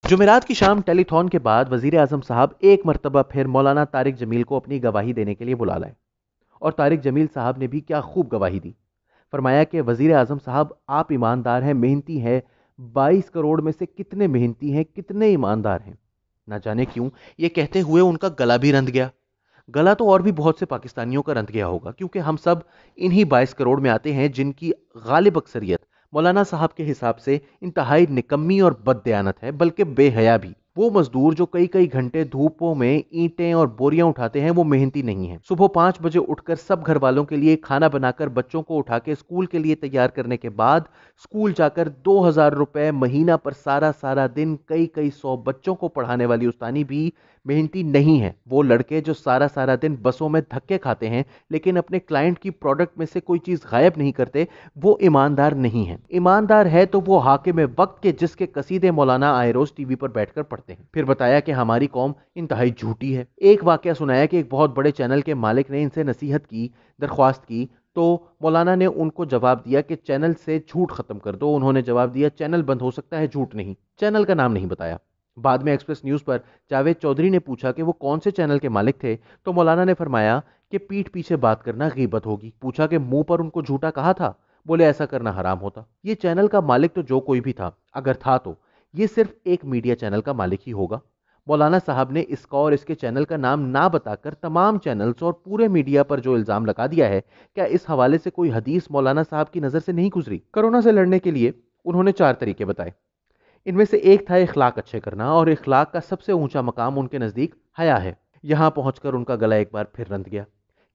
जुमेरात की शाम टेलीथॉन के बाद वजीर आजम साहब एक मरतबा फिर मौलाना तारिक जमील को अपनी गवाही देने के लिए बुला लाए। और तारिक जमील साहब ने भी क्या खूब गवाही दी। फरमाया कि वजीर आजम साहब, आप ईमानदार हैं, मेहनती हैं। 22 करोड़ में से कितने मेहनती हैं, कितने ईमानदार हैं। ना जाने क्यों ये कहते हुए उनका गला भी रंध गया। गला तो और भी बहुत से पाकिस्तानियों का रंध गया होगा, क्योंकि हम सब इन्हीं 22 करोड़ में आते हैं जिनकी गालिब अक्सरियत मौलाना साहब के हिसाब से इंतहाई निकम्मी और बददयानत है, बल्कि बेहया भी। वो मजदूर जो कई कई घंटे धूपों में ईंटें और बोरियां उठाते हैं, वो मेहनती नहीं है। सुबह 5 बजे उठकर सब घर वालों के लिए खाना बनाकर बच्चों को उठा के स्कूल के लिए तैयार करने के बाद स्कूल जाकर 2000 रुपए महीना पर सारा सारा दिन कई कई 100 बच्चों को पढ़ाने वाली उस्तानी भी मेहनती नहीं है। वो लड़के जो सारा सारा दिन बसों में धक्के खाते हैं लेकिन अपने क्लाइंट की प्रोडक्ट में से कोई चीज गायब नहीं करते, वो ईमानदार नहीं है। ईमानदार है तो वो हाकिम वक्त के जिसके कसीदे मौलाना आए रोज टीवी पर बैठकर पढ़ते हैं। फिर बताया कि हमारी कौम इंतहाई झूठी है। एक वाकया सुनाया कि एक बहुत बड़े चैनल के मालिक ने इनसे नसीहत की, दरख्वास्त की, तो मौलाना ने उनको जवाब दिया कि चैनल से झूठ खत्म कर दो। उन्होंने जवाब दिया, चैनल बंद हो सकता है, झूठ नहीं। चैनल का नाम नहीं बताया। बाद में एक्सप्रेस न्यूज पर जावेद चौधरी ने पूछा कि वो कौन से चैनल के मालिक थे, तो मौलाना ने फरमाया कि पीठ पीछे बात करना गीबत होगी। पूछा कि मुंह पर उनको झूठा कहा था, बोले ऐसा करना हराम होता। ये चैनल का मालिक तो जो कोई भी था, अगर था तो ये सिर्फ एक मीडिया चैनल का मालिक ही होगा। मौलाना साहब ने इसका और इसके चैनल का नाम ना बताकर तमाम चैनल्स और पूरे मीडिया पर जो इल्जाम लगा दिया है, क्या इस हवाले से कोई हदीस मौलाना साहब की नजर से नहीं गुजरी? कोरोना से लड़ने के लिए उन्होंने 4 तरीके बताए। इनमें से एक था इखलाक अच्छे करना, और इखलाक का सबसे ऊंचा मकाम उनके नजदीक हया है। यहां पहुंचकर उनका गला एक बार फिर रंध गया।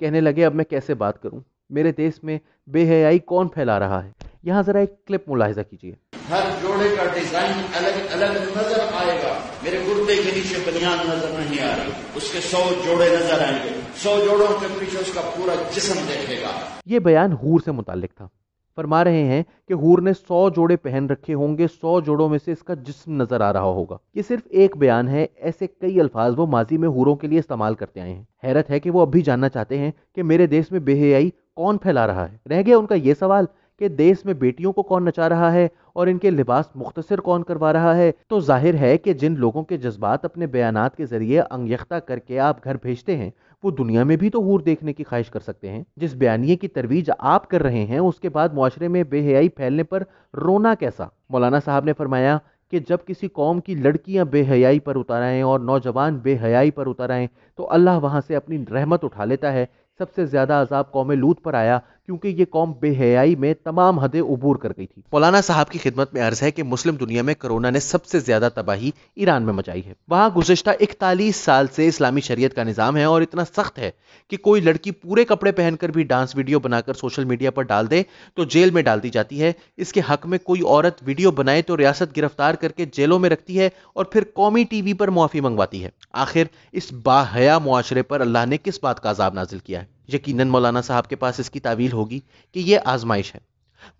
कहने लगे, अब मैं कैसे बात करूं, मेरे देश में बेहयाई कौन फैला रहा है। यहां जरा एक क्लिप मुलाहिजा कीजिए। हर जोड़े का डिजाइन अलग अलग नजर आएगा। मेरे गुर्दे के नीचे बनियान नजर नहीं आ रही, उसके 100 जोड़े नजर आएंगे। 100 जोड़ों के पीछे उसका पूरा जिस्म देखेगा। ये बयान हूर से मुताल्लिक था। फरमा रहे हैं कि हूर ने 100 जोड़े पहन रखे होंगे, 100 जोड़ों में से इसका जिस्म नजर आ रहा होगा। ये सिर्फ एक बयान है, ऐसे कई अल्फाज वो माजी में हूरों के लिए इस्तेमाल करते आए हैं। हैरत है कि वो अब भी जानना चाहते हैं कि मेरे देश में बेहयाई कौन फैला रहा है। रह गया उनका ये सवाल कि देश में बेटियों को कौन नचा रहा है और इनके लिबास मुख्तसर कौन करवा रहा है। तो जाहिर है कि जिन लोगों के जज्बात अपने बयानात के जरिए अंगयख्ता करके आप घर भेजते हैं, वो दुनिया में भी तो हूर देखने की ख्वाहिश कर सकते हैं। जिस बयानिए की तरवीज आप कर रहे हैं, उसके बाद मुआशरे में बेहयाई फैलने पर रोना कैसा? मौलाना साहब ने फरमाया कि जब किसी कौम की लड़कियां बेहयाई पर उतर आएं और नौजवान बेहयाई पर उतर आएं, तो अल्लाह वहां से अपनी रहमत उठा लेता है। सबसे ज्यादा अजाब कौम लूत पर आया, क्योंकि ये कौम बेहयाई में तमाम हदें उबूर कर गई थी। मौलाना साहब की खिदमत में अर्ज है कि मुस्लिम दुनिया में कोरोना ने सबसे ज्यादा तबाही ईरान में मचाई है। वहां गुज़िश्ता 41 साल से इस्लामी शरीयत का निजाम है और इतना सख्त है कि कोई लड़की पूरे कपड़े पहनकर भी डांस वीडियो बनाकर सोशल मीडिया पर डाल दे तो जेल में डाल दी जाती है। इसके हक में कोई औरत वीडियो बनाए तो रियासत गिरफ्तार करके जेलों में रखती है और फिर कौमी टीवी पर मुआफी मंगवाती है। आखिर इस बाहया मुआशरे पर अल्लाह ने किस बात का अजाब नाजिल किया है? यकीनन मौलाना साहब के पास इसकी तावील होगी कि यह आजमाइश है।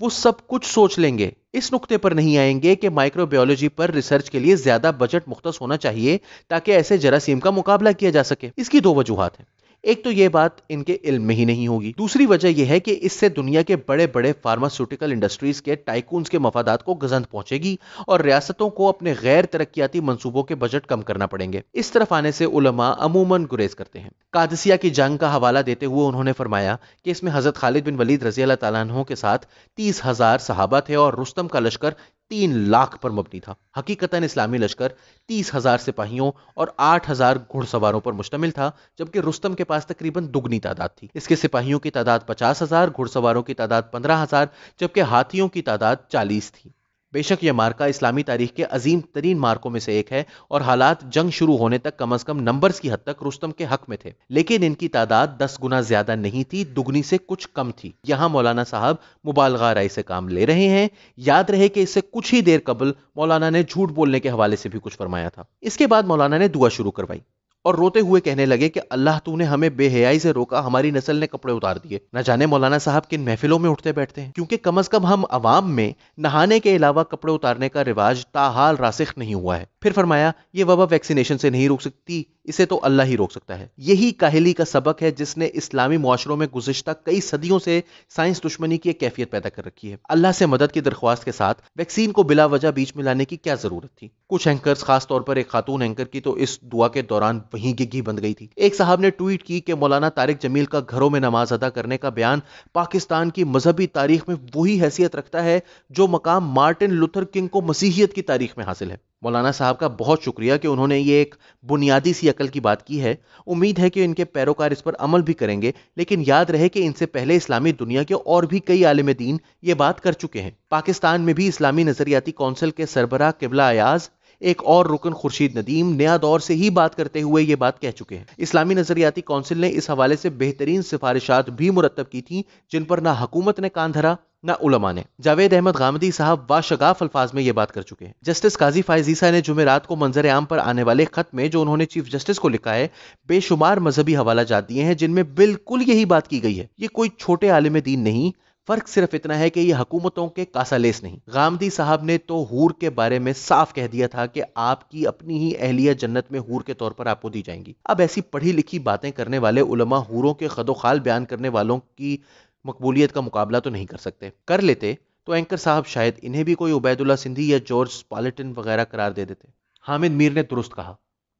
वो सब कुछ सोच लेंगे, इस नुक्ते पर नहीं आएंगे कि माइक्रोबायोलॉजी पर रिसर्च के लिए ज्यादा बजट मुख्तस होना चाहिए ताकि ऐसे जरासीम का मुकाबला किया जा सके। इसकी 2 वजूहात हैं। एक तो यह बात इनके इल्म में ही नहीं होगी। दूसरी वजह यह है कि इससे दुनिया के बड़े बड़े फार्मास्यूटिकल इंडस्ट्रीज के टाइकून्स के मफादात को गजंद पहुंचेगी और रियासतों को अपने गैर तरक्याती मंसूबों के बजट कम करना पड़ेंगे। इस तरफ आने से उलमा अमूमन गुरेज करते हैं। कादसिया की जंग का हवाला देते हुए उन्होंने फरमाया कि इसमें हजरत खालिद बिन वलीद रजी अल्लाह तआला अन्हु के साथ 30,000 सहाबा थे और रुस्तम का लश्कर 3 लाख पर मबनी था। हकीकतन इस्लामी लश्कर 30,000 सिपाहियों और 8,000 घुड़सवारों पर मुश्तमिल था, जबकि रुस्तम के पास तकरीबन दुगनी तादाद थी। इसके सिपाहियों की तादाद 50,000, घुड़सवारों की तादाद 15,000, जबकि हाथियों की तादाद 40 थी। बेशक यह मार्का इस्लामी तारीख के अजीम तरीन मार्कों में से एक है और हालात जंग शुरू होने तक कम अज कम नंबर्स की हद तक रुस्तम के हक में थे, लेकिन इनकी तादाद 10 गुना ज्यादा नहीं थी, दुगनी से कुछ कम थी। यहां मौलाना साहब मुबालगा राय से काम ले रहे हैं। याद रहे कि इससे कुछ ही देर कबल मौलाना ने झूठ बोलने के हवाले से भी कुछ फरमाया था। इसके बाद मौलाना ने दुआ शुरू करवाई اور روتے ہوئے کہنے لگے کہ اللہ تو نے ہمیں بے حیائی سے روکا، ہماری نسل نے کپڑے اتار دیے۔ نہ جانے مولانا صاحب کن محفلوں میں اٹھتے بیٹھتے ہیں، کیونکہ کم از کم ہم عوام میں نہانے کے علاوہ کپڑے اتارنے کا رواج تاحال راسخ نہیں ہوا ہے۔ پھر فرمایا یہ وبا ویکسینیشن سے نہیں روک سکتی، اسے تو اللہ ہی روک سکتا ہے۔ یہی کاہلی کا سبق ہے جس نے اسلامی معاشروں میں گزشتہ کئی صدیوں سے سائنس دشمنی کی ایک کیفیت پیدا کر رکھی ہے۔ اللہ سے مدد کی درخواست کے ساتھ ویکسین کو بلا وجہ بیچ میں لانے کی کیا ضرورت تھی؟ کچھ اینکرز، خاص طور پر ایک خاتون اینکر کی تو اس دعا کے دوران وہیں گگی بند گئی تھی۔ ایک صاحب نے ٹویٹ کی کہ مولانا طارق جمیل کا گھروں میں نماز ادا کرنے کا بیان پاکستان کی مذہبی تاریخ میں وہی حیثیت رکھتا ہے جو مقام مارٹن لوتھر کنگ کو مسیحیت کی تاریخ میں حاصل ہے۔ مولانا صاحب کا بہت شکریہ کہ انہوں نے یہ ایک بنیادی سی عقل کی بات کی ہے۔ امید ہے کہ ان کے پیروکار اس پر عمل بھی کریں گے، لیکن یاد رہے کہ ان سے پہلے اسلامی دنیا کے اور بھی کئی عالم دین یہ بات کر چکے ہیں۔ پاکستان میں بھی اسلامی نظریاتی کونسل کے سربراہ قبلہ ایاز، ایک اور رکن خورشید ندیم نیا دور سے ہی بات کرتے ہوئے یہ بات کہہ چکے ہیں۔ اسلامی نظریاتی کونسل نے اس حوالے سے بہترین سفارشات بھی مرتب کی تھیں جن پر نہ حکومت نے کان دھرا نہ علماء نے۔ جاوید احمد غامدی صاحب واشگاف الفاظ میں یہ بات کر چکے ہیں۔ جسٹس قاضی فائز عیسیٰ نے جمعرات کو منظر عام پر آنے والے خط میں جو انہوں نے چیف جسٹس کو لکھا ہے، بے شمار مذہبی حوالہ جات دیے ہیں جن میں بالکل یہی بات کی گئی ہے۔ یہ کوئی چھوٹے عالم دین نہیں، فرق صرف اتنا ہے کہ یہ حکومتوں کے کاسالیس نہیں۔ غامدی صاحب نے تو حور کے بارے میں صاف کہہ دیا تھا کہ آپ کی اپنی ہی اہلیہ جنت میں حور کے طور پر آپ کو دی جائیں گی۔ اب ایسی پڑھی لکھی باتیں کرنے والے علماء حوروں کے خد و خال بیان کرنے والوں کی مقبولیت کا مقابلہ تو نہیں کر سکتے۔ کر لیتے تو اینکر صاحب شاید انہیں بھی کوئی عبید اللہ سندھی یا جارج سپالٹن وغیرہ قرار دے دیتے۔ حامد میر نے درست کہا،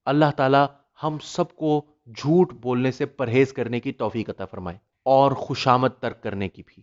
اللہ تعالی ہم سب کو جھوٹ بولنے سے پرہیز کرنے کی توفیق عطا فرمائے اور خوشامد ترک کرنے کی بھی۔